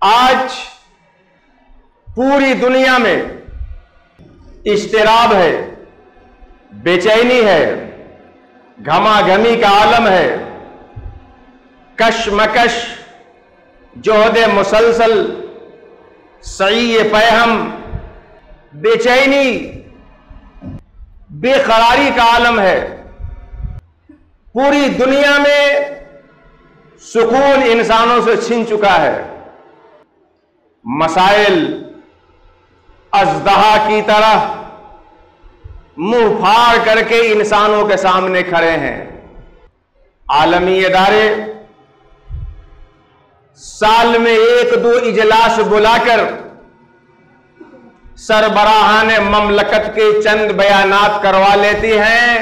آج پوری دنیا میں اضطراب ہے، بے چینی ہے، گھما گھمی کا عالم ہے، کشمکش، جہد مسلسل، سعی پیہم، بے چینی، بے قراری کا عالم ہے۔ پوری دنیا میں سکون انسانوں سے چھن چکا ہے۔ مسائل اژدہا کی طرح منہ پھاڑ کر کے انسانوں کے سامنے کھڑے ہیں۔ عالمی ادارے سال میں 1-2 اجلاس بلا کر سربراہان مملکت کے چند بیانات کروا لیتی ہیں،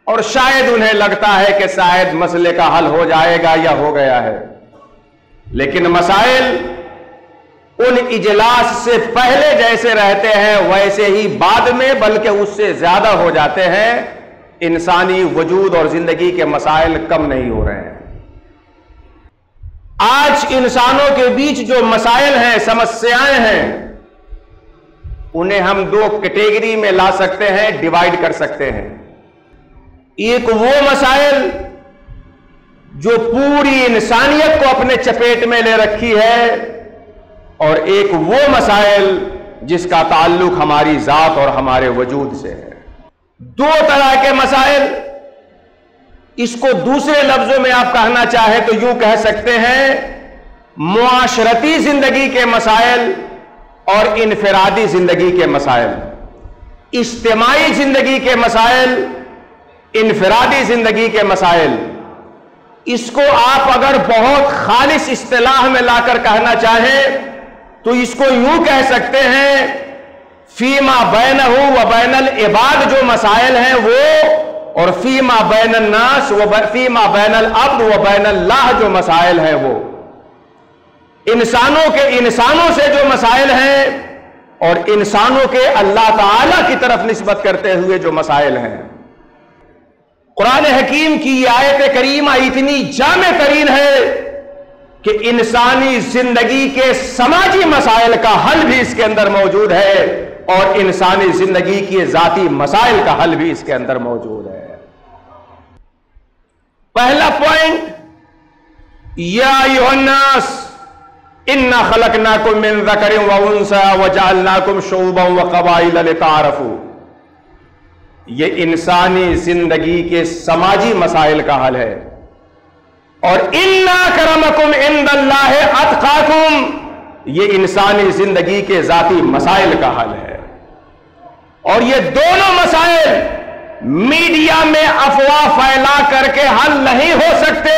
اور شاید انہیں لگتا ہے کہ شاید مسئلے کا حل ہو جائے گا یا ہو گیا ہے، لیکن مسائل ان اجلاس سے پہلے جیسے رہتے ہیں ویسے ہی بعد میں بلکہ اس سے زیادہ ہو جاتے ہیں۔ انسانی وجود اور زندگی کے مسائل کم نہیں ہو رہے ہیں۔ آج انسانوں کے بیچ جو مسائل ہیں، سمسیایں ہیں، انہیں ہم 2 کیٹیگری میں لا سکتے ہیں، ڈیوائیڈ کر سکتے ہیں۔ ایک وہ مسائل جو پوری انسانیت کو اپنے چپیٹ میں لے رکھی ہے، اور ایک وہ مسائل جس کا تعلق ہماری ذات اور ہمارے وجود سے ہے۔ 2 طرح کے مسائل، اس کو دوسرے لفظوں میں آپ کہنا چاہیں تو یوں کہہ سکتے ہیں، معاشرتی زندگی کے مسائل اور انفرادی زندگی کے مسائل، اجتماعی زندگی کے مسائل، انفرادی زندگی کے مسائل۔ اس کو آپ اگر بہت خالص اصطلاح میں لا کر کہنا چاہیں تو اس کو یوں کہہ سکتے ہیں، فیما بینہ و بین العباد جو مسائل ہیں وہ، اور فیما بین الناس و فیما بین العبد و بین اللہ جو مسائل ہیں وہ، انسانوں سے جو مسائل ہیں اور انسانوں کے اللہ تعالی کی طرف نسبت کرتے ہوئے جو مسائل ہیں۔ قرآن حکیم کی یہ آیت کریمہ اتنی جامع ترین ہے کہ انسانی زندگی کے سماجی مسائل کا حل بھی اس کے اندر موجود ہے، اور انسانی زندگی کے ذاتی مسائل کا حل بھی اس کے اندر موجود ہے۔ پہلا پوائنٹ، یا ایھا الناس انا خلقناکم من ذکر و انثی وجعلناکم شعوبا وقبائل لتعارفوا، یہ انسانی زندگی کے سماجی مسائل کا حل ہے۔ اور ان اکرمکم عند اللہ اتقاکم، یہ انسانی زندگی کے ذاتی مسائل کا حل ہے۔ اور یہ دونوں مسائل میڈیا میں افواہ پھیلا کر کے حل نہیں ہو سکتے۔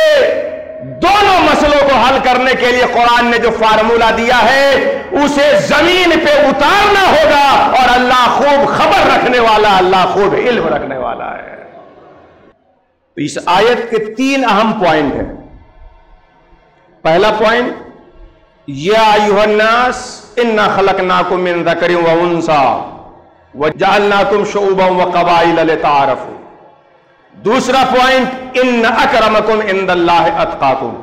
دونوں مسئلوں کو حل کرنے کے لیے قرآن نے جو فارمولہ دیا ہے اسے زمین پہ اتارنا ہوگا، اور اللہ خوب خبر رکھنے والا، اللہ خوب علم رکھنے والا ہے۔ تو اس آیت کے 3 اہم پوائنٹ ہیں۔ پہلا پوائنٹ، یا ایھا الناس انا خلقناکم من ذکر و انثی وجعلناکم شعوبا وقبائل لتعارفوا۔ دوسرا پوائنٹ، ان اکرمکم عند اللہ اتقاکم۔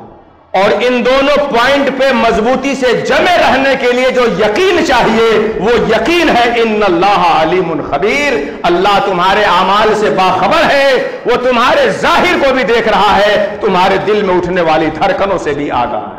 اور ان دونوں پوائنٹ پہ مضبوطی سے جمے رہنے کے لیے جو یقین چاہیے وہ یقین ہے، ان اللہ علیم خبیر، اللہ تمہارے اعمال سے باخبر ہے، وہ تمہارے ظاہر کو بھی دیکھ رہا ہے، تمہارے دل میں اٹھنے والی دھڑکنوں سے بھی آگاہ ہے۔